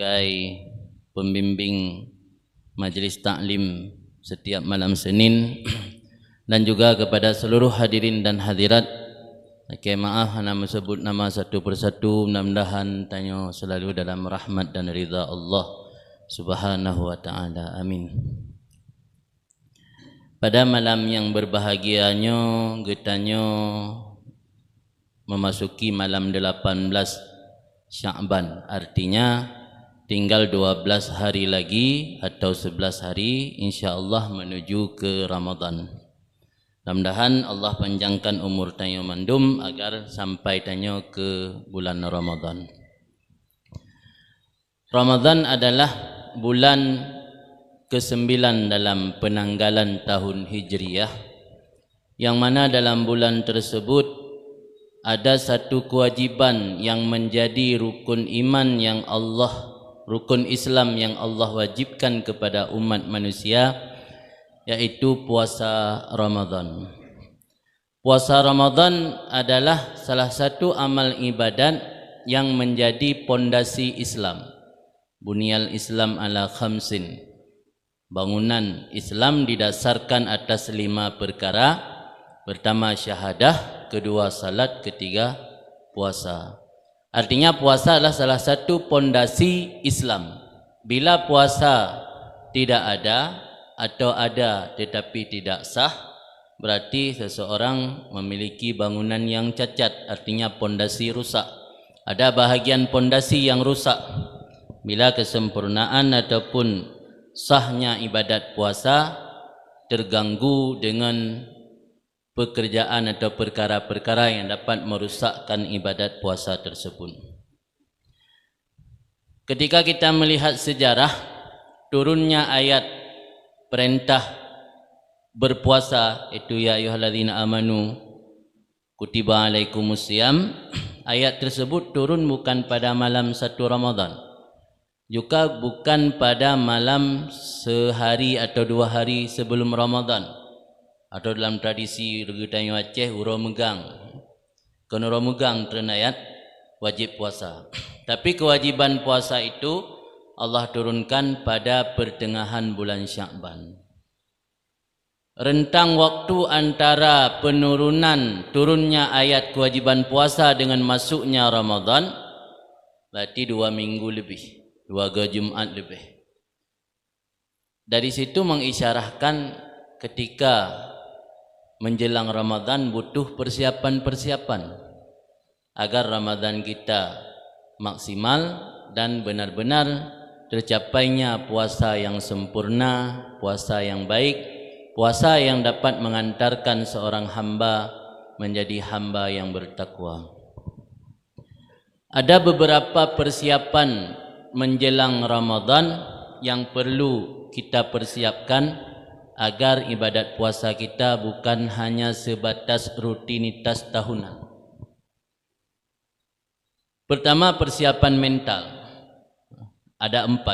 sebagai pembimbing majlis taklim setiap malam Senin dan juga kepada seluruh hadirin dan hadirat. Maaf nama sebut nama satu persatu, mudah-mudahan tanya selalu dalam rahmat dan ridha Allah Subhanahu wa taala. Amin. Pada malam yang berbahagianya getanya memasuki malam 18 Sya'ban, artinya tinggal 12 hari lagi atau 11 hari insya-Allah menuju ke Ramadan. Mudah-mudahan Allah panjangkan umur tanya mandum agar sampai tanya ke bulan Ramadan. Ramadan adalah bulan ke-9 dalam penanggalan tahun Hijriyah, yang mana dalam bulan tersebut ada satu kewajiban yang menjadi rukun iman yang rukun Islam yang Allah wajibkan kepada umat manusia, yaitu puasa Ramadan. Puasa Ramadan adalah salah satu amal ibadat yang menjadi pondasi Islam. Bunyal Islam ala khamsin. Bangunan Islam didasarkan atas 5 perkara. Pertama syahadah, kedua salat, ketiga puasa. Artinya puasa adalah salah satu pondasi Islam. Bila puasa tidak ada atau ada tetapi tidak sah, berarti seseorang memiliki bangunan yang cacat, artinya pondasi rusak. Ada bahagian pondasi yang rusak. Bila kesempurnaan ataupun sahnya ibadat puasa terganggu dengan pekerjaan atau perkara-perkara yang dapat merusakkan ibadat puasa tersebut. Ketika kita melihat sejarah turunnya ayat perintah berpuasa, itu ya ayyuhalladzina amanu kutiba alaikumusiyam, ayat tersebut turun bukan pada malam 1 Ramadan, juga bukan pada malam sehari atau 2 hari sebelum Ramadan, atau dalam tradisi Regetanya Aceh uro megang. Kena uro megang terenayat wajib puasa. Tapi kewajiban puasa itu Allah turunkan pada pertengahan bulan Sya'ban. Rentang waktu antara turunnya ayat kewajiban puasa dengan masuknya Ramadan berarti 2 minggu lebih, 2 Jumat lebih. Dari situ mengisyarahkan ketika menjelang Ramadan butuh persiapan-persiapan agar Ramadan kita maksimal dan benar-benar tercapainya puasa yang sempurna, puasa yang baik, puasa yang dapat mengantarkan seorang hamba menjadi hamba yang bertakwa. Ada beberapa persiapan menjelang Ramadan yang perlu kita persiapkan agar ibadat puasa kita bukan hanya sebatas rutinitas tahunan. Pertama, persiapan mental. Ada 4.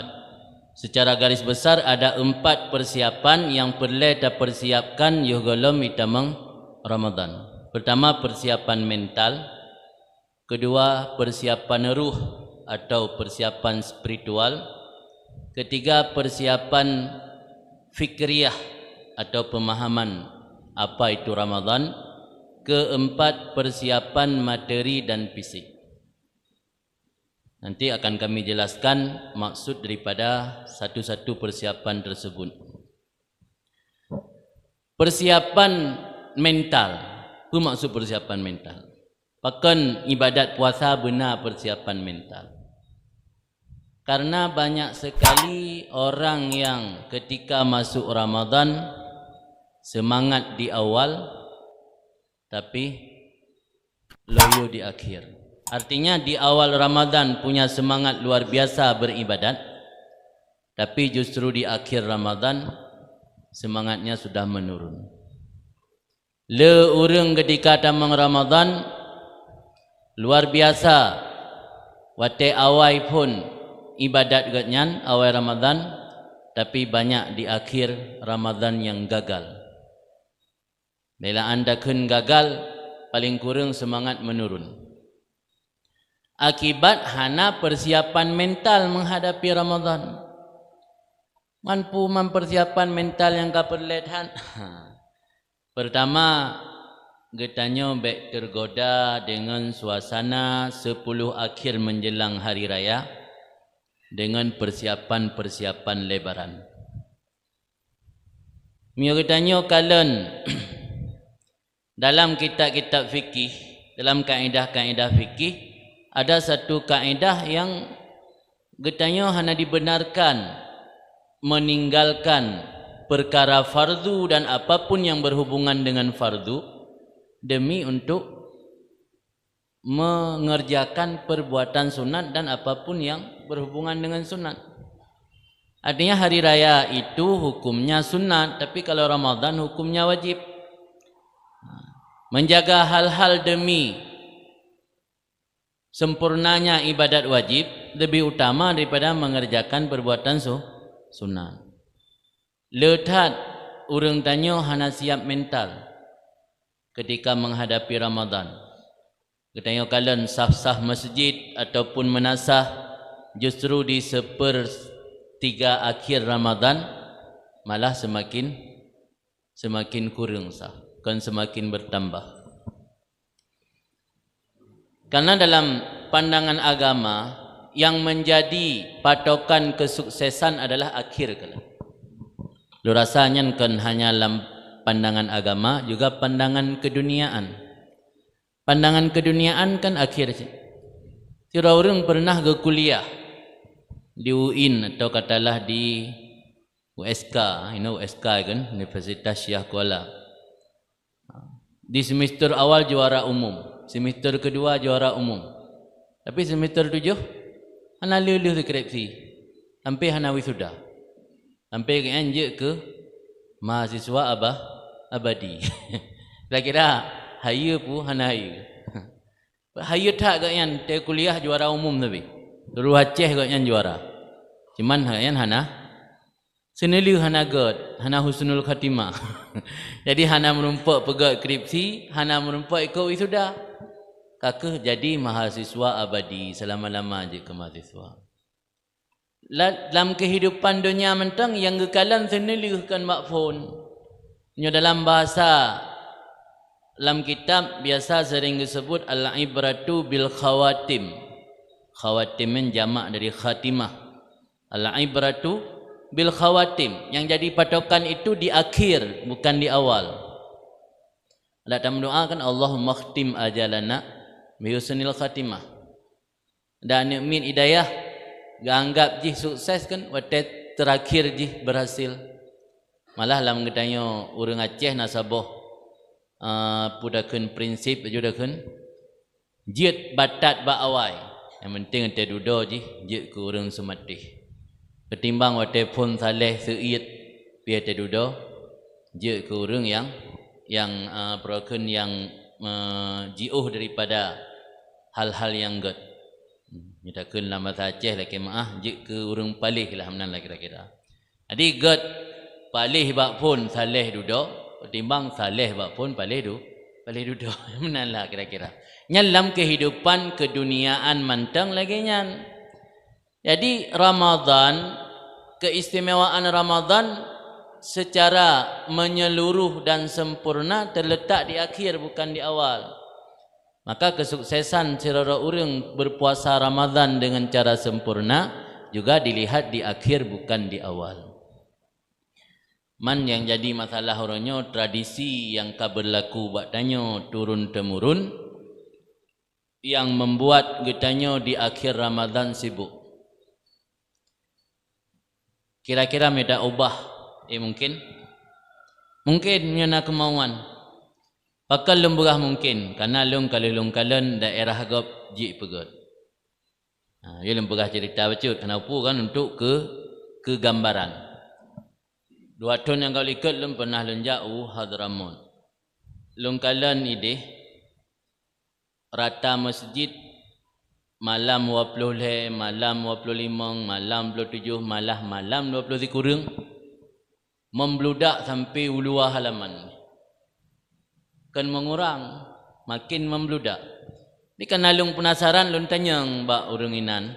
Secara garis besar ada 4 persiapan yang perlu kita persiapkan yuhgolom itamang Ramadan. Pertama, persiapan mental. Kedua, persiapan ruh atau persiapan spiritual. Ketiga, persiapan fikriyah atau pemahaman apa itu Ramadan. Keempat, persiapan materi dan fisik. Nanti akan kami jelaskan maksud daripada satu-satu persiapan tersebut. Persiapan mental. Apa maksud persiapan mental? Pakan ibadat puasa benar persiapan mental. Karena banyak sekali orang yang ketika masuk Ramadan semangat di awal tapi loyo di akhir. Artinya di awal Ramadan punya semangat luar biasa beribadat, tapi justru di akhir Ramadan semangatnya sudah menurun. Le urang ketika tamang Ramadan luar biasa, wate awai pun ibadat gatnyan awal Ramadan, tapi banyak di akhir Ramadan yang gagal. Bila anda kun gagal, paling kurang semangat menurun. akibat hana persiapan mental menghadapi Ramadan. Mampu mempersiapan mental yang kaperlehan. Pertama, getanyo baik tergoda dengan suasana 10 akhir menjelang hari raya dengan persiapan-persiapan lebaran. Mio getanyo kalen dalam kitab-kitab fikih, dalam kaedah-kaedah fikih ada satu kaedah yang getanyo hana dibenarkan meninggalkan perkara fardu dan apapun yang berhubungan dengan fardu demi untuk mengerjakan perbuatan sunat dan apapun yang berhubungan dengan sunat. Artinya hari raya itu hukumnya sunat, tapi kalau Ramadan hukumnya wajib. Menjaga hal-hal demi sempurnanya ibadat wajib lebih utama daripada mengerjakan perbuatan sunat. Letat urang tanyo hana siap mental ketika menghadapi Ramadan. Ketanyo kalian saf-saf masjid ataupun menasah justru di 1/3 akhir Ramadan malah semakin kurang saf, kan semakin bertambah. Karena dalam pandangan agama yang menjadi patokan kesuksesan adalah akhir kala. Lu rasanya kan hanya dalam pandangan agama, juga pandangan keduniaan. Pandangan keduniaan kan akhir sih. Tiada orang pernah ke kuliah di UIN atau katalah di USK, USK kan, Universitas Syah Kuala. Di semester awal juara umum, semester kedua juara umum. Tapi semester 7 hana luluh skripsi, sampai hana wisuda, sampai ke ke mahasiswa abadi. Kira-kira hayu pu hana hayu. Hayu tak kan te kuliah juara umum tapi. Dulu Aceh kan juara. Cuman hana seneliu hana god, hana husnul khatimah. Jadi hana merumpak pegat skripsi, hana merumpak ikut wisuda. Kakak jadi mahasiswa abadi selama-lama je ke mahasiswa. Dalam kehidupan dunia mentang yang kekalan seneliuhkan makfun. Nyo dalam bahasa dalam kitab biasa sering disebut al-ibratu bil khawatim. Khawatim jamak dari khatimah. Al-ibratu bil khawatim. Yang jadi patokan itu di akhir bukan di awal. Ada dalam doa kan Allahumma khtim ajalana bihusnil khatimah. Dan min hidayah ganggap jih sukses kan waktu terakhir jih berhasil. Malah dalam getanyo urang Aceh nasabah pudakeun prinsip ajudakeun jit batat ba awai. Yang penting ente dudo jih jit ke urang sumatih. Ketimbang waktu pun saleh seit biar te dudo jit ke urang yang perakeun yang jiuh daripada hal-hal yang god. Nyatakeun dalam bahasa Aceh lagi maah jik ke urang palih lah menan lah kira-kira. Jadi god palih bak pun saleh duduk, timbang saleh bak pun palih duduk. Menan lah kira-kira. Dalam kehidupan keduniaan mantang lagi nyan. Jadi Ramadan, keistimewaan Ramadan secara menyeluruh dan sempurna terletak di akhir bukan di awal. Maka kesuksesan seluruh orang berpuasa Ramadan dengan cara sempurna juga dilihat di akhir bukan di awal. Man yang jadi masalah orangnya tradisi yang berlaku bakdanyo turun temurun yang membuat getanyo di akhir Ramadan sibuk. Kira-kira meda ubah mungkin nyana kemauan pakal lemburah mungkin karena kalau kalen daerah gop ji pegot. Ya lemburah cerita becut kenapa kan untuk ke gambaran. 2 tahun yang kau ikut lem pernah lenjau Hadramaut. Lung kalen ide rata masjid malam 20 malam 25 malam 27 malam 20 kurang membludak sampai uluah halaman. Kan mengurang, makin membludak. Ni kan nalung penasaran lun tanyang ba urang inan.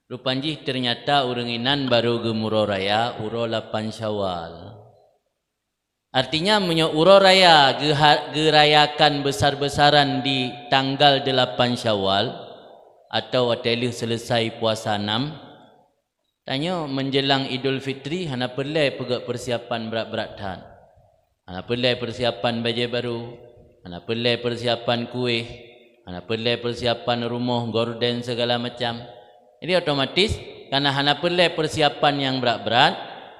Rupanji ternyata urang inan baru gemuro raya uro 8 Syawal. Artinya menyo uro raya gerayakan besar-besaran di tanggal 8 Syawal atau atelih selesai puasa 6. Tanya menjelang Idul Fitri hana perlu pegak persiapan berat-beratan. Hana perlu persiapan baju baru, hana perlu persiapan kuih, hana perlu persiapan rumah, gorden segala macam. Jadi otomatis karena hana perlu persiapan yang berat-berat,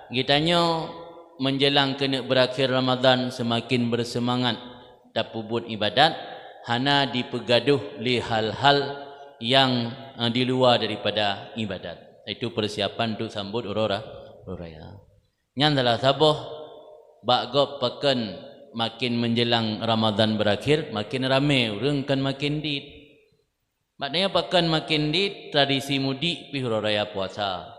kitanya menjelang kena berakhir Ramadan semakin bersemangat dapubut ibadat, hana dipegaduh li hal-hal yang di luar daripada ibadat. Itu persiapan untuk sambut uraya. Nyan dalam saboh bagop pekan makin menjelang Ramadan berakhir, makin ramai urang kan makin dit. Maknanya pekan makin dit, tradisi mudik pi uraya puasa.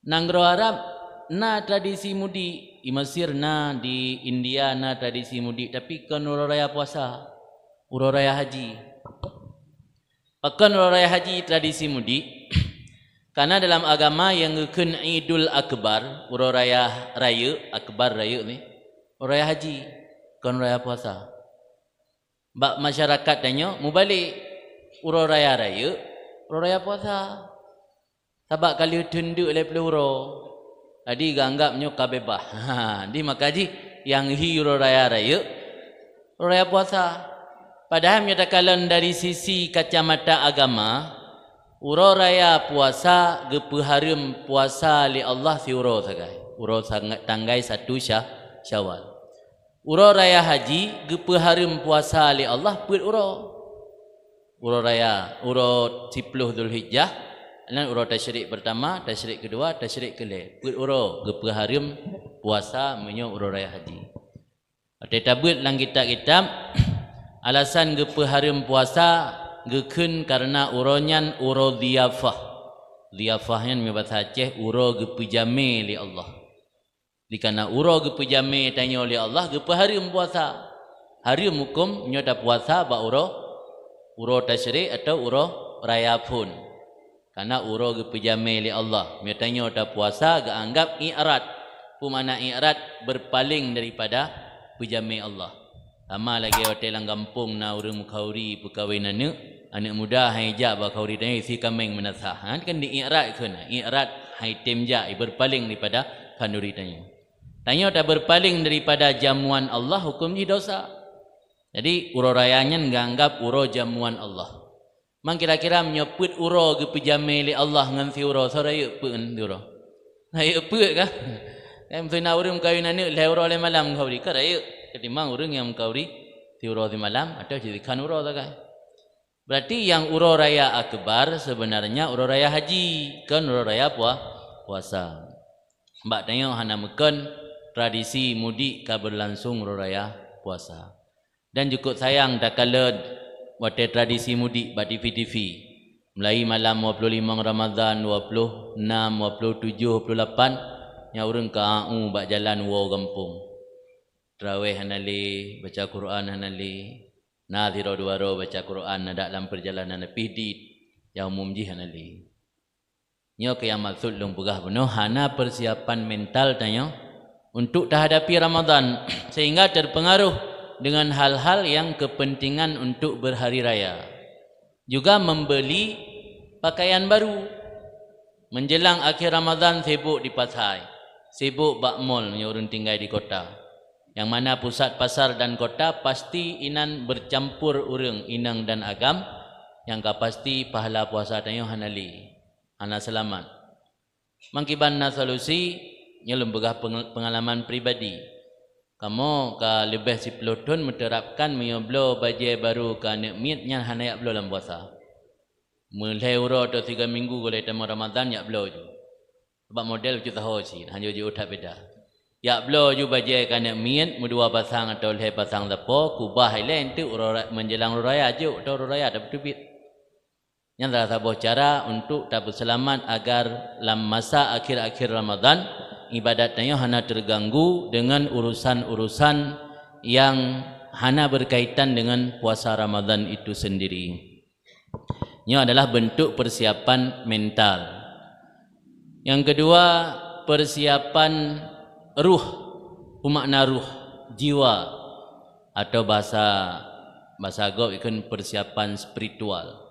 Nanggro Arab na tradisi mudik, di Mesir na, di India na tradisi mudik, tapi kan uraya puasa, uraya haji. Pekan uraya haji tradisi mudik. Karena dalam agama yang ngeken Idul Akbar, uraya raya, akbar raya ni, uraya haji, kan uraya puasa. Bak masyarakat tanya, mu balik uraya raya, uraya puasa. Sebab kali tunduk oleh peluru. Tadi anggapnya kabebah. Di makaji yang hi uraya raya, uraya puasa. Padahal menyatakan dari sisi kacamata agama, uro raya puasa gepeharim puasa li Allah si uro sagai. Uro tanggai 1 Syawal. Uro raya haji gepeharim puasa li Allah put uro. Uro raya, uro 10 Zulhijjah, dan uro tasyrik pertama, tasyrik kedua, tasyrik kelih. Put uro gepeharim puasa menyo uro raya haji. Ada tabut lang kitab-kitab alasan gepeharim puasa geken karena uronyan uro diafah. Diafahnya ni bahasa Aceh uro gepejame li Allah. Dikana uro gepejame tanya li Allah gepeharim puasa. Hari hukum nyoda puasa ba uro tasyrik atau uro raya pun. Karena uro gepejame li Allah. Tanya nyoda puasa ga anggap i'rad. Pemana i'rad berpaling daripada pejame Allah. Sama lagi hotel lang kampung na urang mukhauri perkahwinan ni anak muda hijab bakhauri tanya si kameng menasah. Kan di i'rad kana. I'rad hai temja berpaling daripada kanduri tanya. Tanya tak berpaling daripada jamuan Allah hukum ni dosa. Jadi uro rayanya nganggap uro jamuan Allah. Mang kira-kira menyebut uro gepejame li Allah ngan si uro soraya peun uro. Hai peut kah? Kan sena urang kahwinan ni le uro le malam khauri ka raya. Ketimbang orang yang mengkauri di uro di malam atau jadikan uro takai. Berarti yang uro raya akbar sebenarnya uro raya haji, kan uro raya puasa. Mbak tanya hana meken tradisi mudik ka berlangsung uro raya puasa. Dan cukup sayang tak kala wate tradisi mudik ba TV-TV. Mulai malam 25 Ramadan 26, 27, 28 nya urang ka bak jalan wo kampung. Tarawih hanali, baca Quran hanali, nadhiro duaro baca Quran dalam perjalanan pidit yang umum ji hanali. Nyo ke yang maksud lung pegah penuh hana persiapan mental tanya untuk terhadapi Ramadan sehingga terpengaruh dengan hal-hal yang kepentingan untuk berhari raya. Juga membeli pakaian baru. Menjelang akhir Ramadan sibuk di pasar, sibuk bak mall yang orang tinggal di kota. Yang mana pusat pasar dan kota pasti inan bercampur urang inang dan agam yang pasti pahala puasa tanya hanali hana selamat. Mangkiban na solusi nya lembegah pengalaman pribadi. Kamu ka lebih 10 tahun menerapkan menyoblo baje baru ka nikmat nya hana yak blo dalam puasa. Mulai uro atau 3 minggu goleh tamu Ramadan yak blo ju. Sebab model kita tahu sih hanya ju udah beda. Ya blo ju baje kan mian mudua pasang atau le pasang lepo kubah lain tu menjelang raya ju atau raya dapat duit. Yang salah satu cara untuk dapat selamat agar dalam masa akhir-akhir Ramadan ibadatnya hanya terganggu dengan urusan-urusan yang hana berkaitan dengan puasa Ramadan itu sendiri. Ini adalah bentuk persiapan mental. Yang kedua, persiapan ruh, bermakna ruh, jiwa, atau bahasa agama itu persiapan spiritual.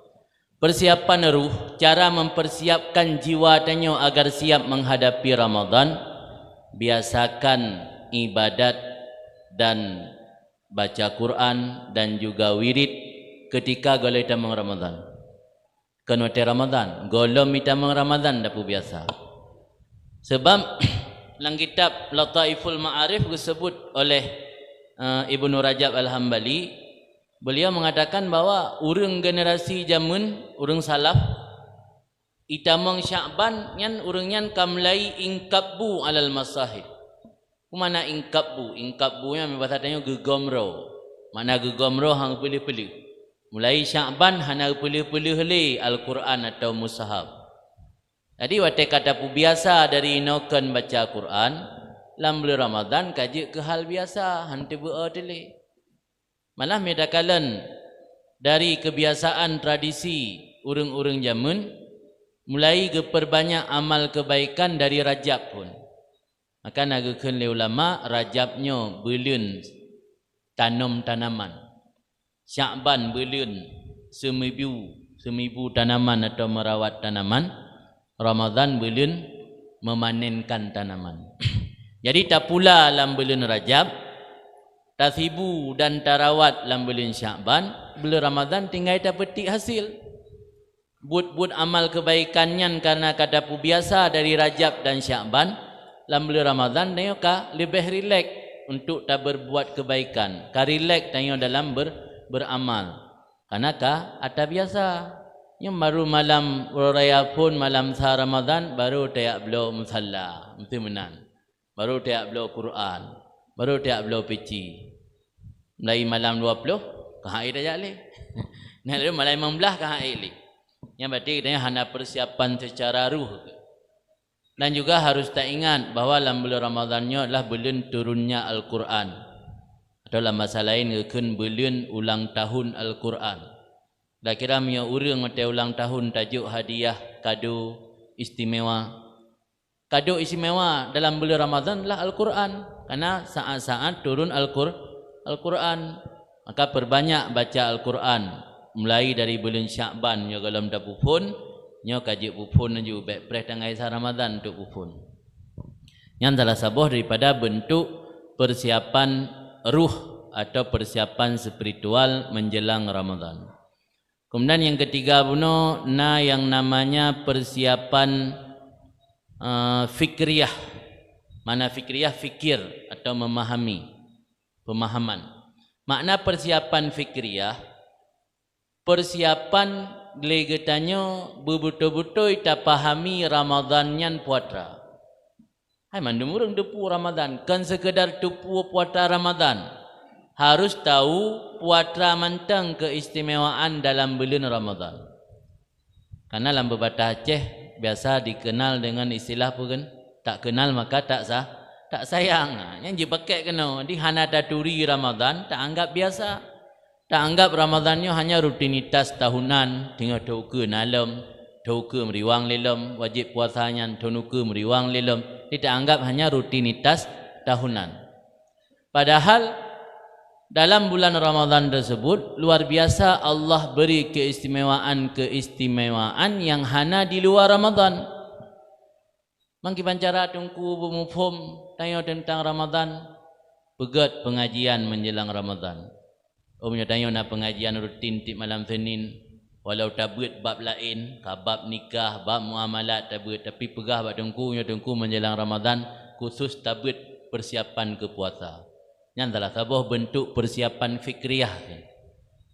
Persiapan ruh, cara mempersiapkan jiwa tanyo agar siap menghadapi Ramadan, biasakan ibadat dan baca Quran dan juga wirid ketika golai tamang Ramadan. Kenwate Ramadan, golom itamang Ramadan dapu biasa. Sebab dalam kitab Lataiful Ma'arif disebut oleh Ibnu Rajab Al-Hambali, beliau mengatakan bahawa urang generasi zaman, urang salaf, itamang Sya'ban nyan urang nyan kamlai ingkabbu alal masahib. Mana ingkabbu? Ingkabbu nya bahasa tanya gegomro. Mana gegomro hang pilih-pilih. Mulai Sya'ban hana pilih-pilih le Al-Quran atau mushaf. Jadi wate kata pu biasa dari inokan baca Quran, lam bulan Ramadan kaji ke hal biasa, hantu beadili. Malah medakalan dari kebiasaan tradisi urang-urang zaman, mulai perbanyak amal kebaikan dari Rajab pun. Maka nagakan le ulama Rajabnya bulan tanam tanaman, Sya'ban bulan semibu tanaman atau merawat tanaman, Ramadan bulan memanenkan tanaman. Jadi tak pula dalam bulan Rajab, tasibu dan tarawat dalam bulan Sya'ban, bulan Ramadan tinggal tak petik hasil. Buat amal kebaikannya karena kadapu biasa dari Rajab dan Sya'ban, dalam bulan Ramadan tanya lebih rilek untuk tak berbuat kebaikan. Ka rilek tanya dalam beramal. Karena ada biasa. Yang baru malam raya pun malam sah Ramadan baru tayak belo musalla, mesti menan. Baru tayak belo Quran, baru tayak belo peci. Mulai malam 20 kahai dah jale. Nah, lalu malam 15 kahai le. Yang berarti katanya hanya persiapan secara ruh. Dan juga harus tak ingat bahawa dalam bulan Ramadannya adalah bulan turunnya Al-Quran. Atau dalam masa lain kan bulan ulang tahun Al-Quran. Dah kira punya urang mata ulang tahun tajuk hadiah kado istimewa. Kado istimewa dalam bulan Ramadan adalah Al-Quran. Karena saat-saat turun Al-Quran. Maka perbanyak baca Al-Quran. Mulai dari bulan Sya'ban yang dalam dah pupun. Yang kaji pupun juga baik preh tanggai sah Ramadan untuk pupun. Yang salah sabuh daripada bentuk persiapan ruh atau persiapan spiritual menjelang Ramadan. Kemudian yang ketiga buno yang namanya persiapan fikriyah. Mana fikriyah? Fikir atau memahami, pemahaman. Makna persiapan fikriyah, persiapan legetanyo betul-betul ita pahami Ramadan nyan puatra. Hai mandum urang depu Ramadan, kan sekedar tupu puatra Ramadan. Harus tahu puatra mantang keistimewaan dalam bulan Ramadan. Karena dalam berbahasa Aceh biasa dikenal dengan istilah bukan tak kenal maka tak sayang. Yang dipakai kena di hana daturi Ramadan tak anggap biasa. Tak anggap Ramadannya hanya rutinitas tahunan, tinggal tauke nalam, tauke meriwang lelem, wajib puasanya tonuke meriwang lelem. Tidak anggap hanya rutinitas tahunan. Padahal dalam bulan Ramadan tersebut luar biasa Allah beri keistimewaan yang hana di luar Ramadan. Mangki pancara tungku bumufum tanya tentang Ramadan, pegat pengajian menjelang Ramadan. Omnya tanya nak pengajian rutin tip malam Senin, walau tabut bab lain, bab nikah, bab muamalat tabut, tapi pegah bab tungku menjelang Ramadan khusus tabut persiapan ke puasa. Yang salah sebuah bentuk persiapan fikriyah.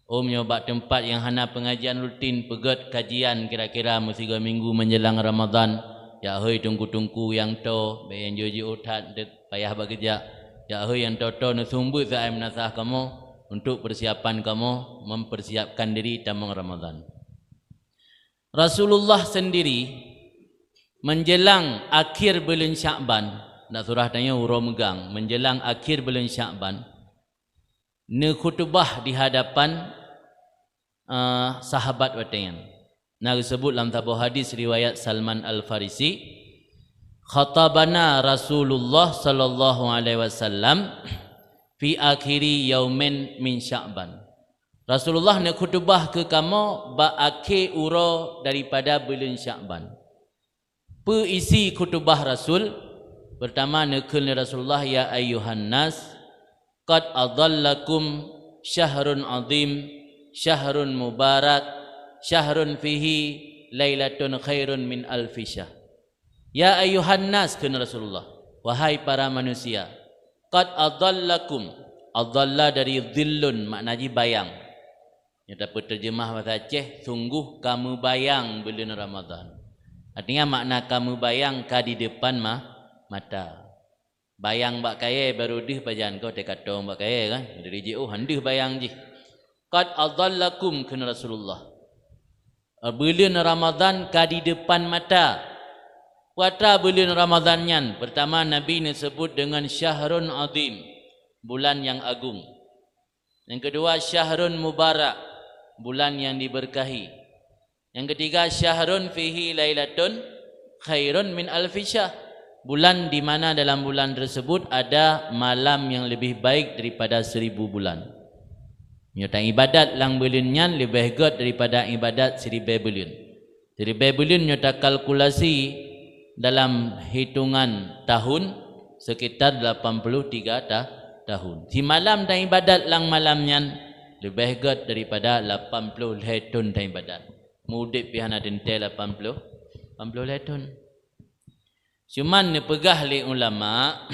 Nyoba tempat yang hana pengajian rutin, pegat kajian kira-kira mesti 3 minggu menjelang Ramadan. Ya hoi tungku-tungku yang to, bayan joji utat payah bekerja. Ya hoi yang to nusumbu saya menasah kamu untuk persiapan kamu mempersiapkan diri tamang Ramadan. Rasulullah sendiri menjelang akhir bulan Sya'ban, nak surah tanya urau megang, menjelang akhir bulan Sya'ban, ne khutbah di hadapan sahabat watayan. Nah disebut dalam tabuh hadis riwayat Salman Al-Farisi, khatabana Rasulullah sallallahu alaihi wasallam fi akhiri yaumin min Sya'ban. Rasulullah nak khutbah ke kamu ba akhir ura daripada bulan Sya'ban. Peisi khutbah Rasul pertama nakul Rasulullah, ya ayyuhan nas qad adallakum syahrun azim syahrun mubarak syahrun fihi lailatun khairun min alfi syahr. Ya ayyuhan nas, kena Rasulullah, wahai para manusia, qad adallakum, adalla dari dhillun maknanya bayang. Yang dapat terjemah bahasa Aceh, sungguh kamu bayang bulan Ramadan. Artinya makna kamu bayang ka di depan mata. Bayang bak kaya baru dih pajan kau tekatong bak kaya kan. Dari jauh handih bayang je. Qad adallakum, kena Rasulullah. Bulan Ramadan ka di depan mata. Puasa bulan Ramadan nyan, pertama Nabi ni sebut dengan syahrun azim, bulan yang agung. Yang kedua syahrun mubarak, bulan yang diberkahi. Yang ketiga syahrun fihi lailatun khairun min alfi syahr, bulan di mana dalam bulan tersebut ada malam yang lebih baik daripada 1000 bulan. Nyata ibadat lang bulan nyan lebih baik daripada ibadat 1000 bulan. 1000 bulan nyata kalkulasi dalam hitungan tahun sekitar 83 tahun. Si malam dan ibadat lang malamnya lebih hebat daripada 80 tahun dan ibadat. Mudip pihana dente 80 tahun. Cuman pegah li ulama,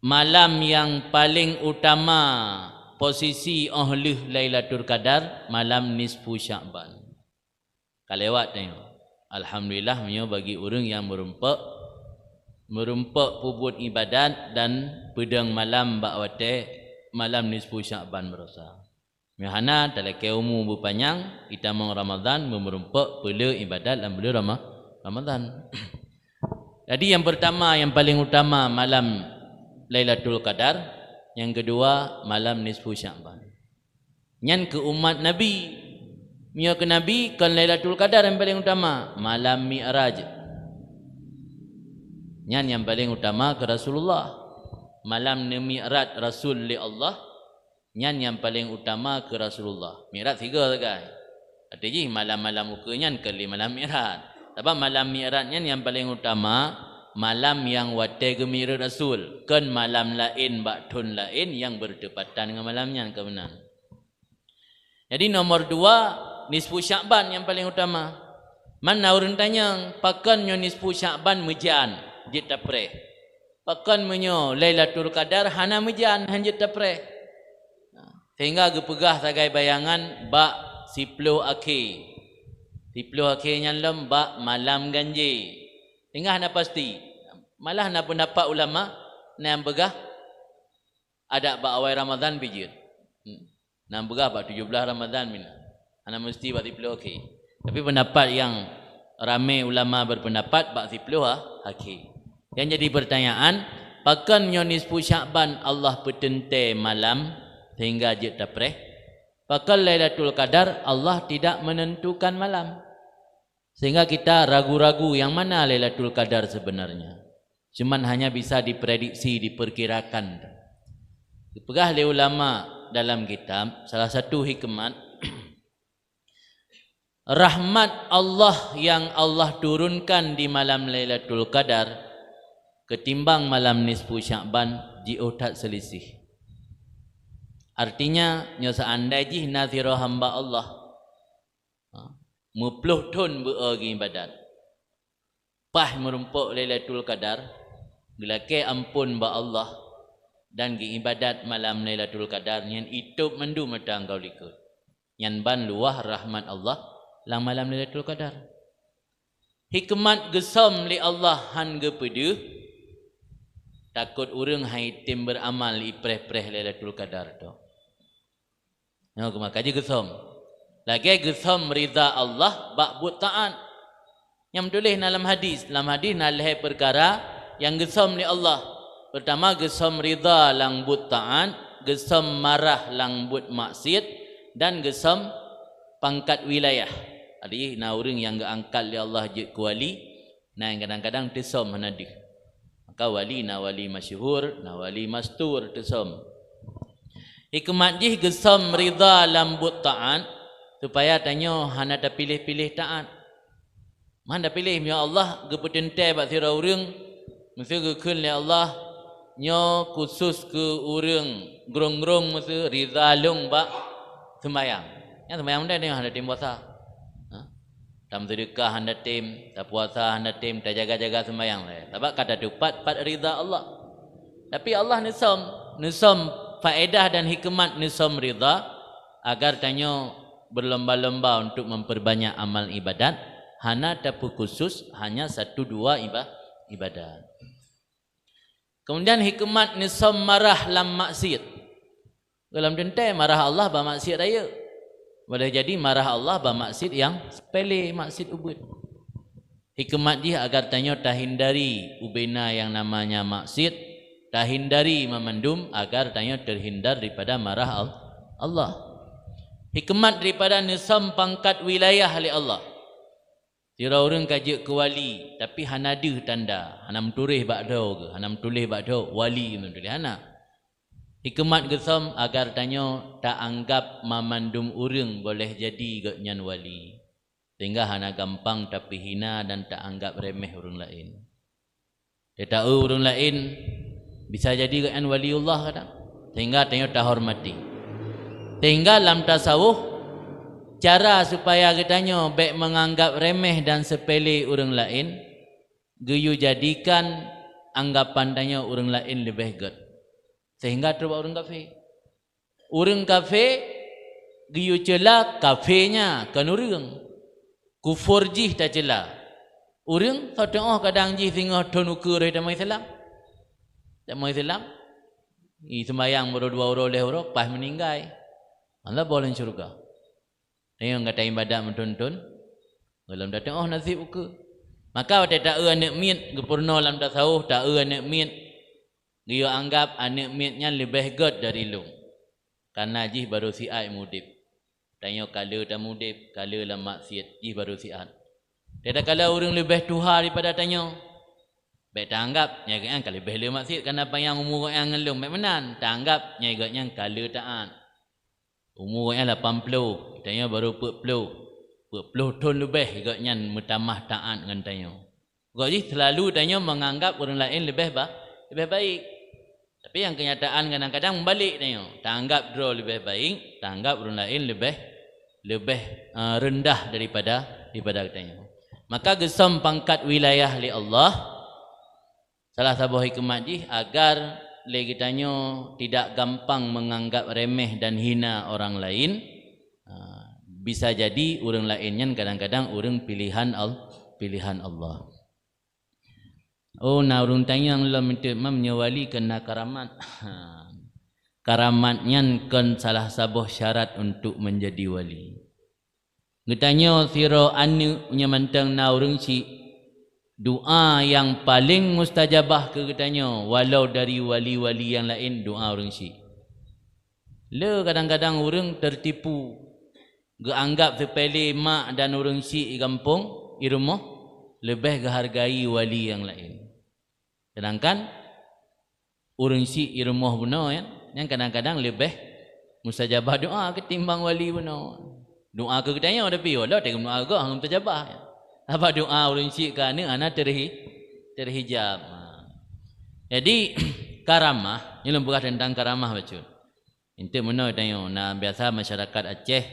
malam yang paling utama posisi ahli Lailatul Qadar malam nisfu Sya'ban. Kalewat tengok. Alhamdulillah menyo bagi orang yang merumpak pubut ibadat dan pedang malam bakwate malam nisfu Sya'ban berasa. Mihana talake umum berpanjang kita meng Ramadan merumpak pula ibadat dan bulan Ramadan. Jadi yang pertama yang paling utama malam Lailatul Qadar, yang kedua malam nisfu Sya'ban. Nyan ke umat Nabi, mia ke Nabi kan Lailatul Qadar yang paling utama, malam Mi'raj. Nyan yang paling utama ke Rasulullah, malam Mi'raj Rasul li Allah. Nyan yang paling utama ke Rasulullah. Mi'raj 3 guys. Artinya malam-malam muka nyan ke malam Mi'raj. Tapi malam Mi'raj nyan yang paling utama, malam yang wate gembira Rasul. Kan malam lain baktun lain yang bertepatan dengan malam nyan kebenar. Jadi nomor 2 nisfu Sya'ban yang paling utama. Mana orang tanya, pakan nyo nisfu Sya'ban mejan, jit tapre. Pakan menyo Lailatul Qadar hana mejan, hanjit tapre. Sehingga gepegah sagai bayangan bak siplo akhir. Siplo akhirnya lem bak malam ganji. Sehingga hana pasti. Malah hana pendapat ulama yang begah ada bak awal Ramadan pijit. Nam begah bak 17 Ramadan mina. Ana mesti bak siplo akhir. Tapi pendapat yang ramai ulama berpendapat bak siplo akhir. Yang jadi pertanyaan, pakan nisfu Sya'ban Allah petente malam sehingga jid tapreh. Pakan Lailatul Qadar Allah tidak menentukan malam. Sehingga kita ragu-ragu yang mana Lailatul Qadar sebenarnya. Cuman hanya bisa diprediksi, diperkirakan. Dipegah oleh ulama dalam kitab, salah satu hikmat rahmat Allah yang Allah turunkan di malam Lailatul Qadar ketimbang malam nisfu Sya'ban jauh tak selisih. Artinya nya seandainya nazira hamba Allah mupluh tun beagi ibadat pah merumpuk Lailatul Qadar gelake ampun ba Allah dan gi ibadat malam Lailatul Qadar nyen itu mendu metang kau likut nyen ban luah rahmat Allah lang malam Lailatul Qadar. Hikmat gesam li Allah han gepedu takut urang haitim beramal ipreh-preh Lailatul Qadar tu. Nah, maka je gesam. Lagi gesam ridha Allah bak butaan. Yang tulis dalam hadis nalih perkara yang gesam li Allah. Pertama gesam ridha lang butaan gesem marah langbut maksiat dan gesem pangkat wilayah. Ada na orang yang angkat oleh Allah je ke wali, na yang kadang-kadang tesam hanadih. Maka wali na wali masyhur, na wali mastur tesam. Hikmat jih gesam ridha lambut taat supaya tanyo hana dah pilih-pilih taat. Mana pilih ya Allah geputentai bak sira urang mesti gekun le Allah nyo khusus ke urang grong-grong mesti ridha long bak sembayang. Yang sembayang dah ni hana tim puasa. Tam sedekah handa tim, tak puasa handa tim, tak jaga-jaga sembahyang lah. Sebab kata tu pat ridha Allah. Tapi Allah nisam faedah dan hikmat nisam ridha agar tanyo berlomba-lomba untuk memperbanyak amal ibadat. Hana tapi khusus hanya 1-2 ibadat. Kemudian hikmat nisam marah lam maksiat. Dalam tentai marah Allah ba maksiat raya. Boleh jadi marah Allah bermaksud yang sepele, maksud ubud. Hikmat dia agar tanyo tahindari ubena yang namanya maksud, tahindari memandum agar tanyo terhindar daripada marah Allah. Hikmat daripada nisam pangkat wilayah oleh Allah. Tira orang kajak ke wali tapi hanadih tanda, hanam turih bakdo ke, hanam tulis bakdo wali mentulis hana. Hikmat gesam agar tanyo tak anggap memandum urang boleh jadi gaknyan wali. Sehingga hana gampang tapi hina dan tak anggap remeh urang lain. Dia tahu urang lain bisa jadi gaknyan waliullah kadang. Sehingga tanyo tak hormati. Sehingga dalam tasawuf cara supaya getanyo baik menganggap remeh dan sepele urang lain, geyu jadikan anggapan tanyo urang lain lebih gede. Sehingga terbuat orang kafir. Orang kafir giyu cela kafirnya kan orang. Kufur jih tak cela. Orang tengah kadang jih singah tonukur dari damai Islam. Damai Islam. Sembayang baru 2 orang oleh orang pas meninggal. Allah boleh syurga. Tengok kata ibadat mentuntun. Dalam datang nasib uka. Maka tak anak miat gepurna dalam tasawuf tak anak miat. Dia anggap anak miatnya lebih god dari lu. Karena jih baru siat mudib. Tanya kala tak mudib, kala lah maksiat, jih baru siat. Dia kala orang lebih tuha daripada tanya. Baik tak anggap, nyagaknya kala lebih le maksiat kerana apa yang umur yang ngelung. Baik menan, tak anggap, nyagaknya kala taat. Umur yang 80, tanya baru 40 tahun lebih, nyagaknya mutamah taat dengan tanya. Jadi selalu tanya menganggap orang lain lebih baik. Tapi yang kenyataan kadang-kadang membalik tengok. Tak anggap draw lebih baik, tak anggap orang lain lebih rendah daripada tengok. Maka gesam pangkat wilayah li Allah. Salah satu hikmat jih agar lagi tanyo tidak gampang menganggap remeh dan hina orang lain. Bisa jadi orang lainnya kadang-kadang orang pilihan Allah. Oh, na urung tanya yang lam minta menyawali kena karamat. Karamatnya kan salah satu syarat untuk menjadi wali. Ngetanya sira anu nyamantang na urung si doa yang paling mustajabah ke ketanya walau dari wali-wali yang lain doa urung si. Le kadang-kadang urung tertipu. Geanggap sepele mak dan urung si di kampung, di rumah lebih gehargai wali yang lain. Sedangkan orang si irmah benar yang kadang-kadang lebih mustajabah doa ketimbang wali benar. Doa ke katanya tapi Allah tak doa ke hang mustajabah. Apa doa orang si kerana ana terhijab. Jadi karamah ni lembah tentang karamah baca. Inte benar tanya nah biasa masyarakat Aceh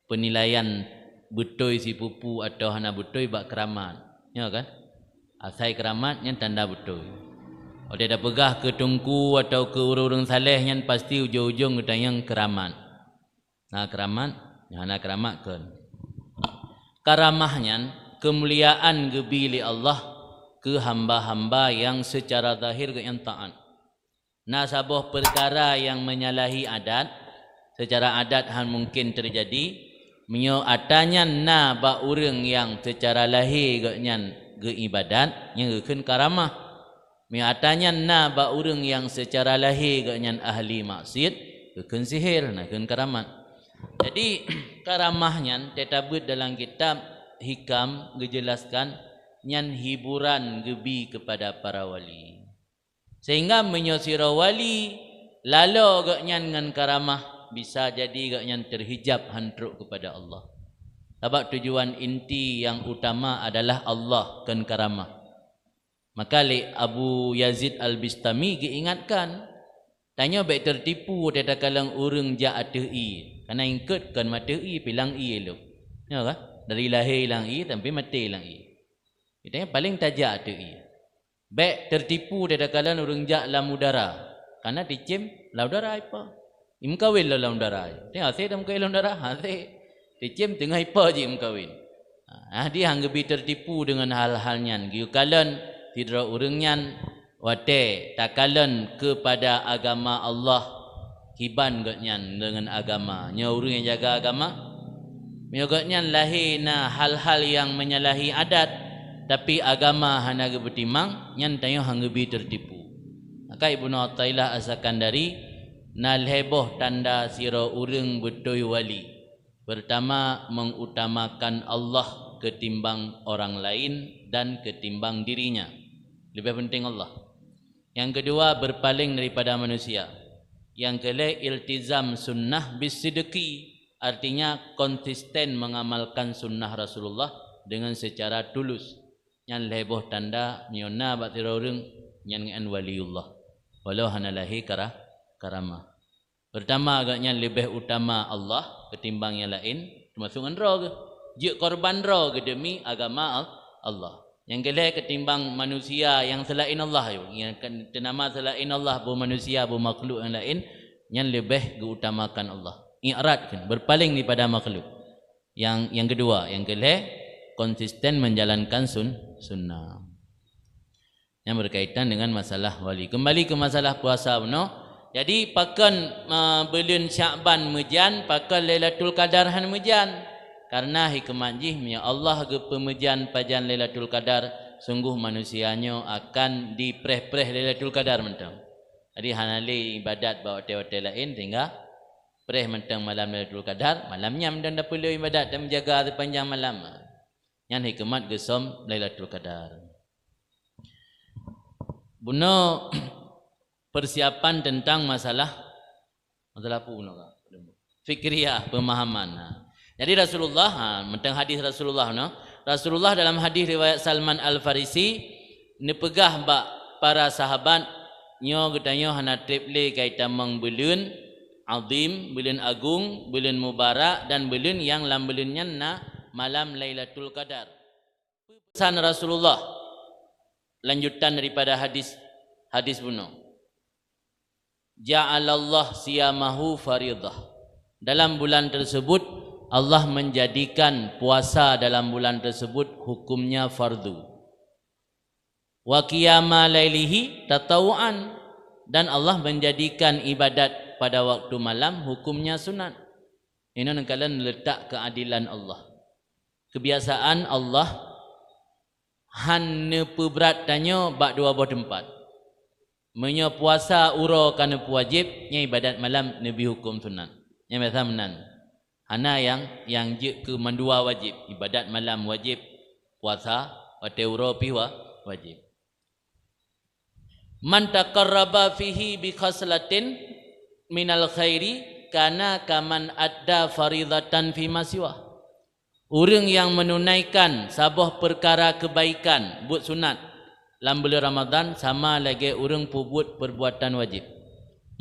penilaian betul si pupu atau hana betul bak keramat. Ya kan? Asai keramat yang tanda betul. Kalau dia dah pegah ke tungku atau ke urung-urung saleh yang pasti ujung-ujung kita yang keramat. Nah keramat, yang nak keramat kan. Karamahnya kemuliaan gebili Allah ke hamba-hamba yang secara zahir ke yang taat. Nah sebuah perkara yang menyalahi adat, secara adat han mungkin terjadi. Menyo atanya na ba urang yang secara lahir ke yang ke ibadat yang ke karamah. Menyo atanya na ba urang yang secara lahir ke yang ahli maksiat keun sihir nah keun karamat. Jadi karamahnya tetabut dalam kitab hikam gejelaskan nyan hiburan gebi kepada para wali. Sehingga menyosira wali lalo gak nyan ngan karamah bisa jadi gak nyan terhijab hantruk kepada Allah. Sebab tujuan inti yang utama adalah Allah kan karamah. Maka Abu Yazid Al-Bistami diingatkan, tanya baik tertipu dia kalang urang ja atei. Karena ingkut kan matei pilang i elok. Ya kan? Dari lahir hilang i sampai mati hilang i. Itu yang paling tajak atei. Baik tertipu dia kalang urang ja lam udara. Karena dicim lam udara apa? Imkawin lam udara. Tengok saya dah mkawin lam udara. Saya dicim tengah apa je mkawin. Dia hanggebi tertipu dengan hal-halnya. Giu kalan tidak urangnya wate takalan kepada agama Allah hiban gotnya dengan agama. Nya urang yang jaga agama. Nyogotnya lahir na hal-hal yang menyalahi adat tapi agama hana ge betimang nyan tayo hanggebi tertipu. Maka Ibnu Athaillah As-Sakandari nal heboh tanda sira urang betul wali. Pertama mengutamakan Allah ketimbang orang lain dan ketimbang dirinya. Lebih penting Allah. Yang kedua berpaling daripada manusia. Yang kelima iltizam sunnah bisidqi, artinya konsisten mengamalkan sunnah Rasulullah dengan secara tulus. Yang leboh tanda nyona batira urang nyan ngan waliullah. Walau hanalahi karamah. Pertama agaknya lebih utama Allah ketimbang yang lain, termasuk ngan je korban demi agama Allah. Yang kedua ketimbang manusia yang selain Allah, yang nama selain Allah bu manusia bu makhluk yang lain, yang lebih diutamakan Allah. I'rad berpaling daripada makhluk. Yang kedua, yang kedua konsisten menjalankan sunnah. Yang berkaitan dengan masalah wali. Kembali ke masalah puasa benar. Jadi pakan bulan Sya'ban mejan, pakan Lailatul Qadar han mejan. Karena hikmah jihnya Allah ke pemejan pajan Lailatul Qadar, sungguh manusianya akan dipreh-preh Lailatul Qadar mentang. Jadi hanali ibadat bawa hotel lain sehingga preh mentang malam Lailatul Qadar, malamnya mentang dah perlu ibadat dan menjaga sepanjang malam. Yang hikmat gesom Lailatul Qadar. Buno persiapan tentang masalah apa buno kak? Fikriyah, pemahaman. Jadi Rasulullah, mentang hadis Rasulullah, Rasulullah dalam hadis riwayat Salman Al-Farisi, nepegah bak para sahabat nyo getanyo hana triple kaitan mang bulan azim, bulan agung, bulan mubarak dan bulan yang lam bulannya na malam Lailatul Qadar. Pesan Rasulullah lanjutan daripada hadis buno. Ja'alallah siyamahu faridah. Dalam bulan tersebut Allah menjadikan puasa dalam bulan tersebut hukumnya fardu. Wa qiyama lailihi tatawuan, dan Allah menjadikan ibadat pada waktu malam hukumnya sunat. Ini kalian letak keadilan Allah. Kebiasaan Allah hanne peberat tanyo bak dua buah tempat. Menyo puasa uro kana wajib, nya ibadat malam nabi hukum sunat. Nya biasa menan. Hana yang je ke mandua wajib, ibadat malam wajib, puasa wate uro pi wajib. Man taqarraba fihi bi khaslatin minal khairi kana kaman adda faridatan fi masiwa. Orang yang menunaikan sabah perkara kebaikan buat sunat dalam bulan Ramadan sama lagi orang buat perbuatan wajib.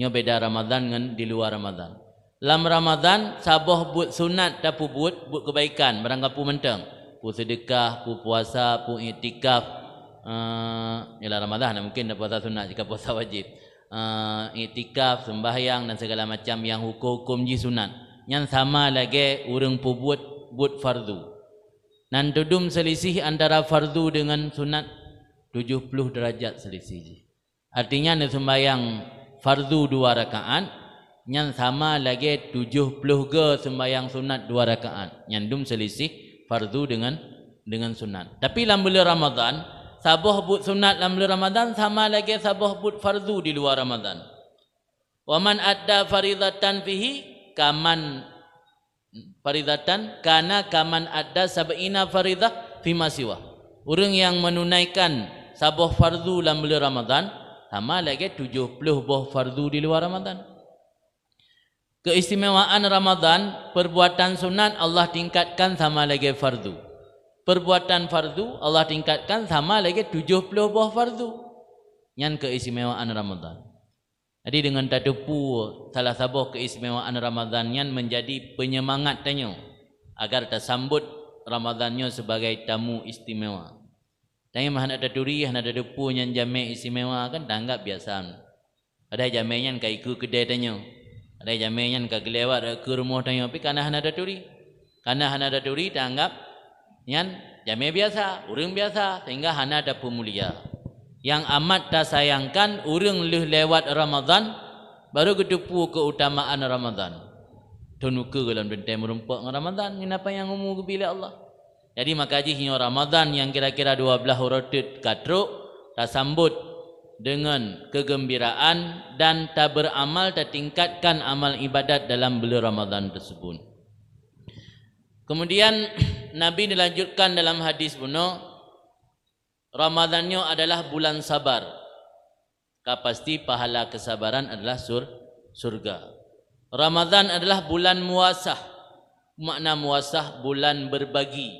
Nyo beda Ramadan dengan di luar Ramadan. Dalam Ramadan sabah buat sunat tapi buat kebaikan, barang kapu mentang, pu sedekah, pu puasa, pu iktikaf. Ialah Ramadan mungkin dah puasa sunat jika puasa wajib. Iktikaf, sembahyang dan segala macam yang hukum ji sunat. Yang sama lagi orang buat fardu. Nan tudum selisih antara fardu dengan sunat 70 derajat selisih. Artinya ni sembahyang fardu 2 rakaat, yang sama lagi 70 ke sembahyang sunat 2 rakaat. Yang dum selisih fardu dengan sunat. Tapi dalam bulan Ramadan, sabah buat sunat dalam bulan Ramadan sama lagi sabah buat fardu di luar Ramadan. Wa man adda faridatan fihi kaman faridatan kana kaman adda sab'ina faridah fi ma siwa. Orang yang menunaikan sabuh fardu dalam bulan Ramadan sama lagi 70 buah fardu di luar Ramadan. Keistimewaan Ramadan, perbuatan sunat Allah tingkatkan sama lagi fardu. Perbuatan fardu Allah tingkatkan sama lagi 70 buah fardu. Yang keistimewaan Ramadan. Jadi dengan tadepu salah satu keistimewaan Ramadan yang menjadi penyemangat tanya agar tersambut Ramadannya sebagai tamu istimewa. Tanya mah ada duri, ada depu yang jame istimewa kan tanggap biasa. Ada jame yang kai ke kedai tanya. Ada jame yang ke gelewat ke rumah tanya tapi karena ada duri. Karena ada duri tanggap yang jame biasa, orang biasa sehingga hana ada pemulia. Yang amat tak sayangkan orang lewat Ramadan baru kedepu keutamaan Ramadan. Tunuka dalam bentai merempak Ramadan. Kenapa yang umur bila Allah? Jadi maka hingga Ramadan yang kira-kira 12 rotet katruk tak sambut dengan kegembiraan dan tak beramal tak tingkatkan amal ibadat dalam bulan Ramadan tersebut. Kemudian Nabi dilanjutkan dalam hadis buno Ramadannya adalah bulan sabar. Pasti pahala kesabaran adalah surga. Ramadan adalah bulan muasah. Makna muasah bulan berbagi,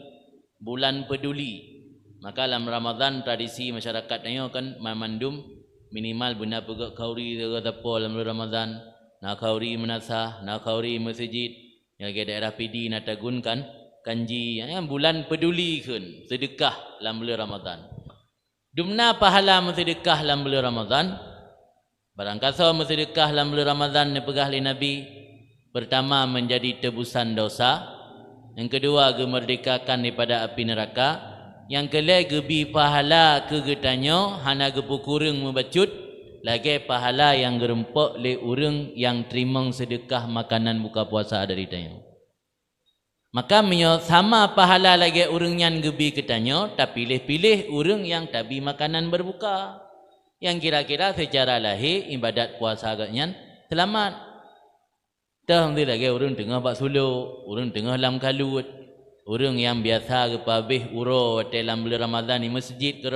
bulan peduli. Maka dalam Ramadan tradisi masyarakatnya kan memandum minimal benda pegak kauri atau apa dalam Ramadan. Nak kauri menasah, nak kauri masjid. Yang ke daerah PD nak tagunkan kanji. Yang bulan peduli kan, sedekah dalam bulan Ramadan. Dumna pahala sedekah dalam bulan Ramadan. Barang kasa sedekah dalam bulan Ramadan dipegah oleh Nabi. Pertama menjadi tebusan dosa. Yang kedua gemerdekakan daripada api neraka. Yang kelai gebi pahala kegetanyo hana gepu kurang membacut. Lagi pahala yang gerempok le orang yang terima sedekah makanan buka puasa dari tanyo. Maka menyo sama pahala lagi orang yang gebi ketanyo, tapi pilih-pilih orang yang tabi makanan berbuka. Yang kira-kira secara lahir ibadat puasa agaknya selamat. Dah nanti lagi orang tengah bak suluk, orang tengah lam kalut, orang yang biasa ke pabih uro dalam bulan Ramadan di masjid ke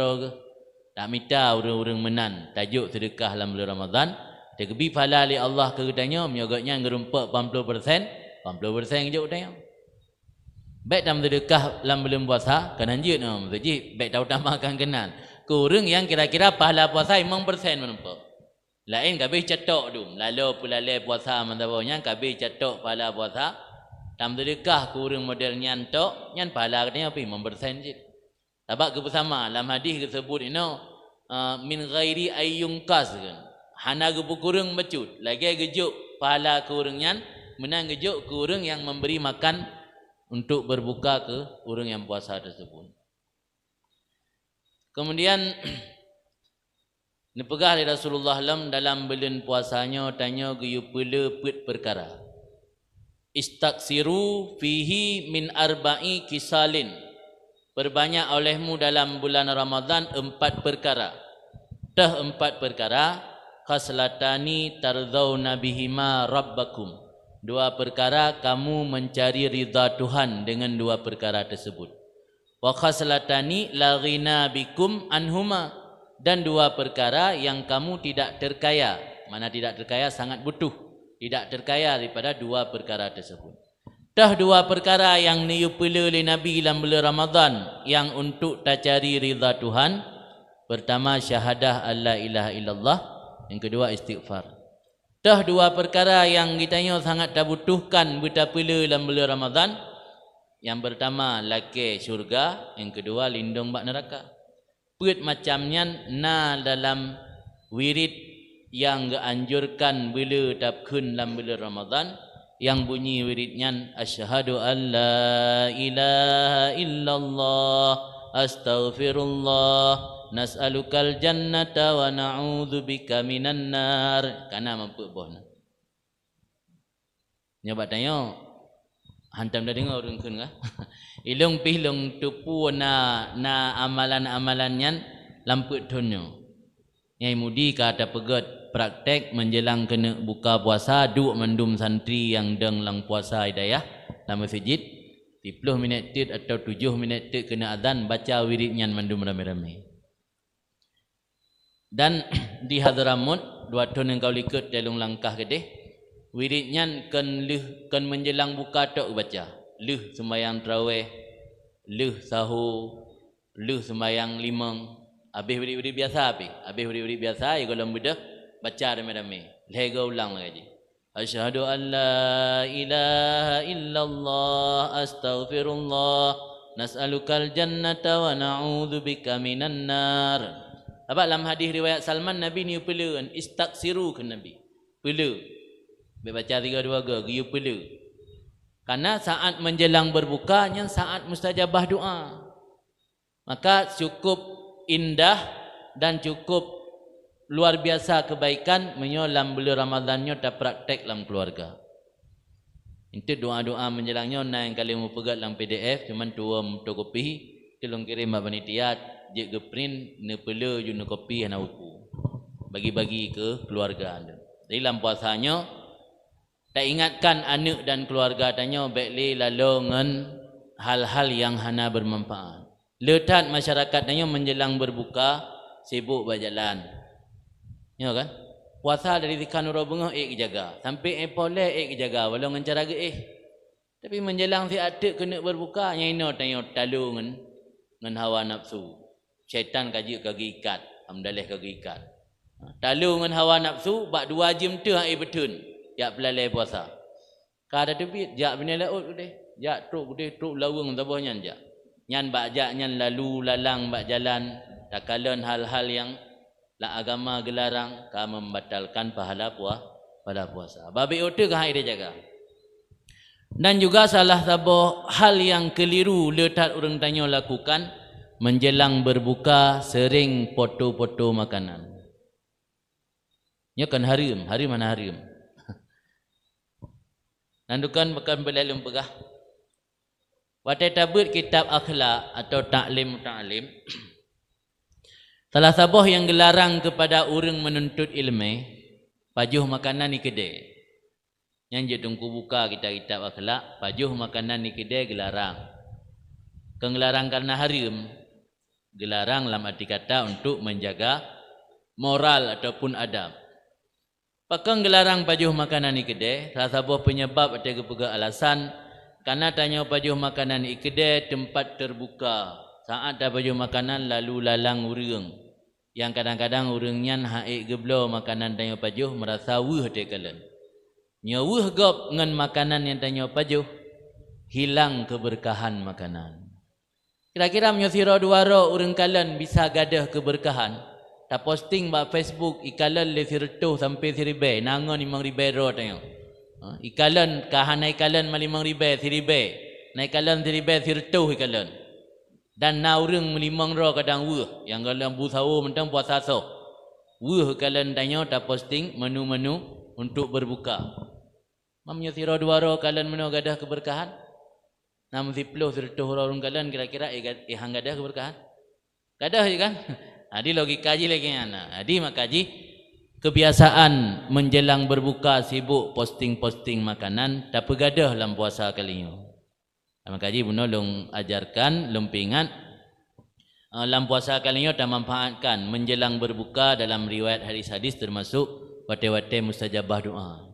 tak minta orang-orang menan tajuk sedekah dalam bulan Ramadan. Dia gebi pahala li Allah ke ketanyo, menyogaknya gerempak 80%, 80% je ketanyo. Baik dalam sedekah dalam bulan puasa, kan anjir no, masjid baik tahu tambahkan kenal. Kurang yang kira-kira pahala puasa 5% menempel. Lain kabeh cetok tu. Lalu pulalai puasa mandabanya kabeh cetok pahala puasa. Dalam sedekah kurang modelnya entok, yang pahala katanya apa 5% je. Sebab ke bersama dalam hadis disebut min ghairi ayyungkas kan. Hana ke kurang becut. Lagi gejuk pahala kurangnya menang gejuk kurang yang memberi makan untuk berbuka ke orang yang puasa tersebut. Kemudian dipegah oleh Rasulullah dalam bulan puasanya tanya geyu pula put perkara. Istaksiru fihi min arba'i kisalin. Perbanyak olehmu dalam bulan Ramadan 4 perkara. Dah 4 perkara khaslatani tardzauna bihima rabbakum. 2 perkara kamu mencari ridha Tuhan dengan 2 perkara tersebut. Wa khaslatani la ghina bikum anhuma, dan 2 perkara yang kamu tidak terkaya. Mana tidak terkaya sangat butuh. Tidak terkaya daripada 2 perkara tersebut. Dah 2 perkara yang niupila oleh Nabi dalam bulan Ramadan yang untuk tak cari ridha Tuhan. Pertama syahadah alla ilaha illallah, yang kedua istighfar. Dah 2 perkara yang kitanya sangat tak butuhkan betapila dalam bulan Ramadan. Yang pertama laki syurga, yang kedua lindung bak neraka. Put macamnya na dalam wirid yang dianjurkan bila tapkun dalam bulan Ramadan, yang bunyi wiridnya asyhadu an la ilaha illallah astaghfirullah nas'alukal jannata wa na'udzubika minan nar. Kana mampu bohna. Nyoba tanya hantam dah dengar orang kun kah? Ilung pilung tupu na amalan-amalannya lamput tunyo. Nyai mudi kata pegat praktek menjelang kena buka puasa duk mendum santri yang deng lang puasa hidayah dalam masjid 10 minit tit atau 7 minit tit kena azan baca wirid nyan mendum rame-rame. Dan di Hadramut 2 tahun yang kau likut telung langkah kedeh wirid nyan kan menjelang buka tok baca leh sembahyang tarawih leh sahur leh sembahyang limang habis wirid-wirid biasa habis wirid-wirid biasa ya kalau mudah baca rame-rame lega ulang lagi asyhadu an la ilaha illallah astaghfirullah nas'alukal jannata wa na'udzubika minan nar. Apa dalam hadis riwayat Salman Nabi ni pela kan istaksiru ke Nabi pela baca 3-2 ge pela karena saat menjelang berbuka yang saat mustajabah doa maka cukup indah dan cukup luar biasa kebaikan menyolam bulan Ramadannya tak praktek dalam keluarga. Itu doa-doa menjelangnya na yang kalian mau pegat dalam PDF cuman tua fotokopi tolong kirim mak panitia je ke print ne pela ju ne kopi hana buku. Bagi-bagi ke keluarga anda. Jadi dalam puasanya tak ingatkan anak dan keluarga tanya baik lalu ngan hal-hal yang hana bermanfaat. Letat masyarakat tanya menjelang berbuka sibuk berjalan. Ya kan? Puasa dari zikan nurul bengah jaga. Sampai epole jaga walau ngan cara tapi menjelang si adik kena berbuka nyino tanya talu ngan hawa nafsu. Syaitan kagi ikat, amdalih kagi ikat. Talu ngan hawa nafsu bak 2 jam tu betun. Ya pelalai puasa. Kada tepi jak bini laut deh. Jak truk lawang tabah nyan jak. Nyan bak jak nyan lalu lalang bak jalan takalan hal-hal yang la agama gelarang ka membatalkan pahala puasa. Babi otak kah dia jaga. Dan juga salah satu hal yang keliru letak orang tanya lakukan menjelang berbuka sering foto-foto makanan. Nya kan harim mana harim. Nandukan bukan belalum pegah. Watai tabut kitab akhlak atau ta'lim. Salah sabah yang gelarang kepada orang menuntut ilmu pajuh makanan ni kedai. Yang je tunggu buka kita kitab akhlak, pajuh makanan ni kedai gelarang. Kegelarang karena harim, gelarang dalam arti kata untuk menjaga moral ataupun adab. Pakang gelarang pajuh makanan ni kedai, salah sabah penyebab atau kepega alasan karena tanya pajuh makanan ni kedai tempat terbuka. Saat dah baju makanan lalu lalang urang. Yang kadang-kadang urangnya haik geblo makanan tanya pajuh merasa wuh dia kalian. Nya wuh gop ngan makanan yang tanya pajuh hilang keberkahan makanan. Kira-kira menyosiro duaro urang kalian bisa gadah keberkahan. Tak posting ba Facebook ikalan le sirtuh sampai siribe nangon 5,000 ro tanya. Ikalan kahanai kalian 5,000 siribe. Naik kalian siribe sirtuh ikalan. Dan na urang melimang roh kadang wuh yang kalian busawo mentang puasa so wuh kalian tanya tak posting menu-menu untuk berbuka mamnya siro 2 roh kalian menu gadah keberkahan 60 sertuh orang kalian kira-kira hang gadah keberkahan gadah je kan adi logika je lagi ana adi makaji kebiasaan menjelang berbuka sibuk posting-posting makanan tak pegadah dalam puasa kalinya. Maka ji buno long ajarkan lumpingan dalam puasa kalinya tak manfaatkan menjelang berbuka dalam riwayat hadis-hadis termasuk wate-wate mustajabah doa.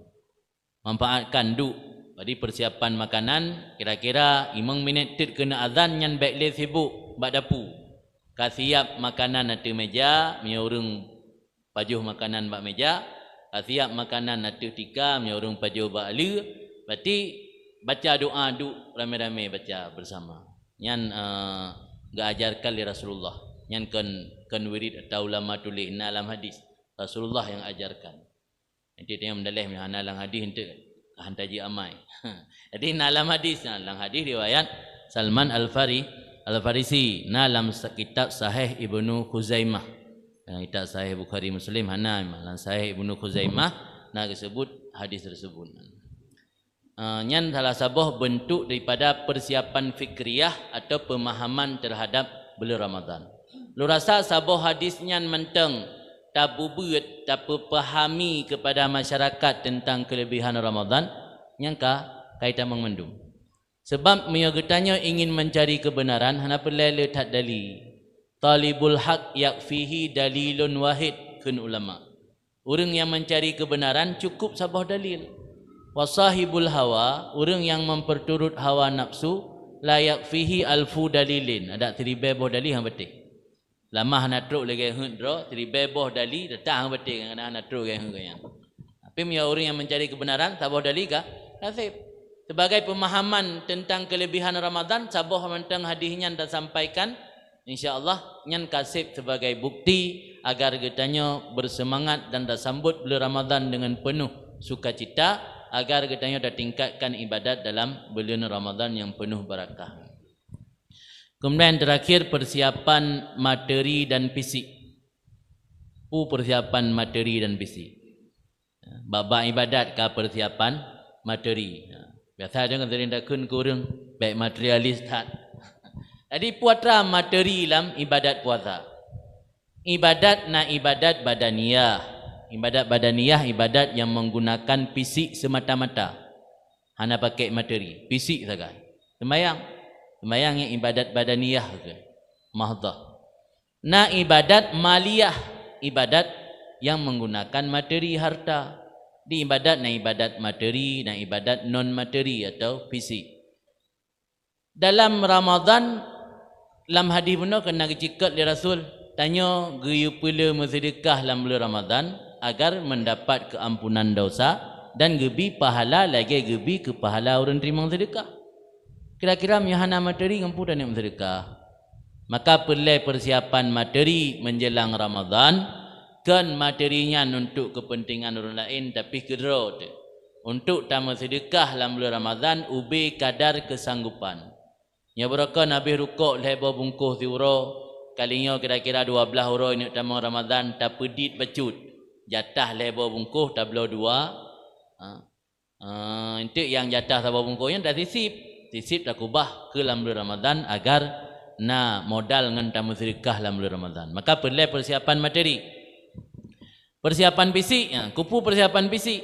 Manfaatkan du jadi persiapan makanan kira-kira 5 minit tit kena azan nyan baik le sibuk bak dapu. Ka siap makanan atu meja miurung pajuh makanan bak meja, ka siap makanan atu tika miurung pajuh bak alu. Berarti baca doa du rame-rame baca bersama. Nyan ga ajarkan li Rasulullah. Nyan kan wirid atau ulama tulis dalam hadis. Rasulullah yang ajarkan. Nanti dia mendalih hana dalam hadis hente hantaji amai. Jadi dalam hadis riwayat Salman Al-Farisi dalam kitab Sahih Ibnu Khuzaimah. Kitab Sahih Bukhari Muslim hana dalam Sahih Ibnu Khuzaimah nak disebut hadis tersebut. Nyan salah sabah bentuk daripada persiapan fikriyah atau pemahaman terhadap bulan Ramadan. Lu rasa sabah hadis nyan menteng tabubuat tapahami kepada masyarakat tentang kelebihan Ramadan nyangka kaitan mengmendung. Sebab menyogetanya ingin mencari kebenaran hana perlu tak dalil. Talibul haq yakfihi dalilun wahid kun ulama. Orang yang mencari kebenaran cukup sabah dalil. Wasahibul hawa, orang yang memperturut hawa nafsu la yakfihi alfu dalilin. Ada teribe boh dalil hang betul. Lama hana truk lagi hendro teribe boh dalil datang hang betul kan hana truk lagi hang. Tapi orang yang mencari kebenaran sabah dalil kah? Nasib. Sebagai pemahaman tentang kelebihan Ramadan, sabah mentang hadisnya dan sampaikan, insya-Allah nyan kasih sebagai bukti agar kitanya bersemangat dan dah sambut bulan Ramadan dengan penuh sukacita, agar kitanya dah tingkatkan ibadat dalam bulan Ramadan yang penuh barakah. Kemudian terakhir persiapan materi dan fisik. Persiapan materi dan fisik. Bab ibadat ke persiapan materi. Biasa jangan terindakun kurang baik materialis tak. Jadi puasa materi dalam ibadat puasa. Ibadat na ibadat badaniyah. Ibadat badaniyah ibadat yang menggunakan fisik semata-mata. Hana pakai materi, fisik saja. Sembahyang yang ibadat badaniyah ke. Mahdhah. Na ibadat maliyah, ibadat yang menggunakan materi harta. Di ibadat na ibadat materi, na ibadat non materi atau fisik. Dalam Ramadan, dalam hadis benar kena cikat li Rasul tanya geyu pula bersedekah dalam bulan Ramadan agar mendapat keampunan dosa dan gebi pahala lagi gebi ke pahala orang terima sedekah. Kira-kira myahana materi ngampu dan bersedekah. Maka perlu persiapan materi menjelang Ramadan. Kan materinya untuk kepentingan orang lain tapi kedua untuk tamu sedekah dalam bulan Ramadan ubi kadar kesanggupan. Ya beraka Nabi rukuk leba bungkus diuro kalinya kira-kira 12 euro ini tamu Ramadan tak pedit bacut jatah leba bungkus tablo 2 itu yang jatah leba bungkusnya dah sisip dah kubah ke dalam bulan Ramadan agar na modal dengan tamu sedekah dalam bulan Ramadan. Maka perlu persiapan materi. Persiapan fisik, kupu persiapan fisik.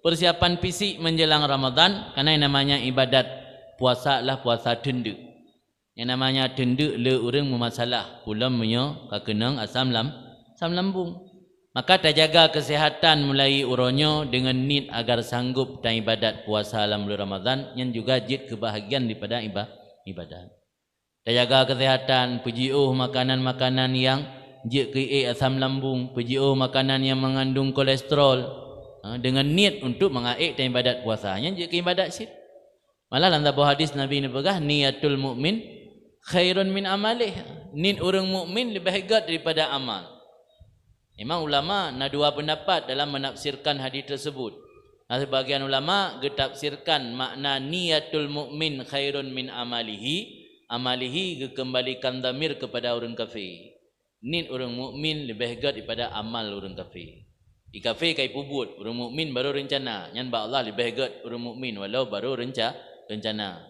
Persiapan fisik menjelang Ramadan karena yang namanya ibadat puasa lah puasa tendu. Yang namanya tendu le orang memasalah pulam menyo kakenang asam lambung. Maka terjaga kesihatan mulai uronyo dengan nit agar sanggup dan ibadat puasa dalam bulan Ramadan yang juga jid kebahagiaan daripada ibadat. Terjaga kesihatan, pujiuh makanan-makanan yang jid ke asam lambung, pujiuh makanan yang mengandung kolesterol dengan niat untuk mengaik dan ibadat puasanya jid ke ibadat syid. Malah dalam hadis Nabi ni berkah niatul mukmin khairun min amalih. Niat orang mukmin lebih hebat daripada amal. Memang ulama ada dua pendapat dalam menafsirkan hadis tersebut. Sebagian ulama getafsirkan makna niatul mukmin khairun min amalihi. Amalihi kembalikan dhamir kepada orang kafir. Niat orang mukmin lebih hebat daripada amal orang kafir. Di kafir kai pubut, orang mukmin baru rencana. Nyan ba Allah lebih hebat orang mukmin walau baru rencana.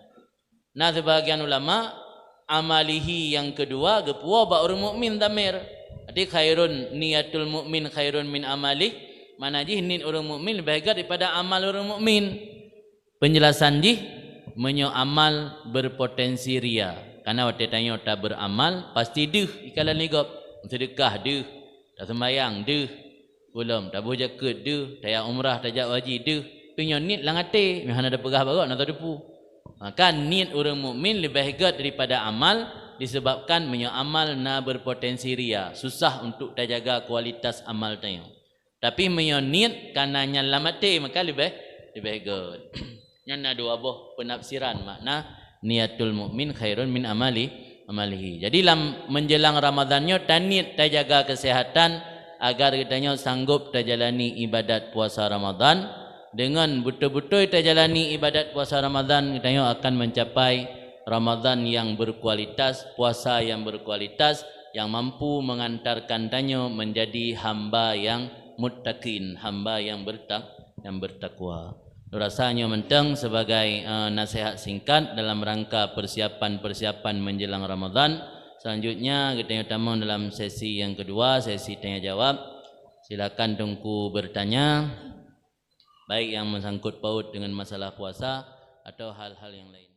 Nah sebagian ulama amalihi yang kedua gepua ba orang mukmin dhamir. Jadi khairun niatul mukmin khairun min amalih. Mana ji niat orang mukmin lebih hebat daripada amal orang mukmin. Penjelasan ji menyo amal berpotensi ria. Karena waktu tanya tak beramal pasti deh ikalan ligop. Sedekah deh, tak sembahyang deh, belum tak boleh jaket deh, tak umrah tak jak haji deh. Punya niat langate, memang ada pegah barat nak depu. Maka niat orang mukmin lebih hebat daripada amal disebabkan punya amal na berpotensi ria, susah untuk terjaga kualitas amal tanya. Tapi punya niat kananya lamate maka lebih hebat. Yang ada dua buah penafsiran makna niatul mukmin khairun min amalihi. Jadi menjelang Ramadannya tanit terjaga kesehatan agar kitanya sanggup terjalani ibadat puasa Ramadan. Dengan betul-betul terjalani ibadat puasa Ramadan, kitanya akan mencapai Ramadan yang berkualitas, puasa yang berkualitas, yang mampu mengantarkan tanya menjadi hamba yang muttaqin, hamba yang bertakwa. Rasanya mentang sebagai nasihat singkat dalam rangka persiapan menjelang Ramadan. Selanjutnya kita utama dalam sesi yang kedua, sesi tanya jawab. Silakan Tungku bertanya, baik yang menyangkut paut dengan masalah puasa atau hal-hal yang lain.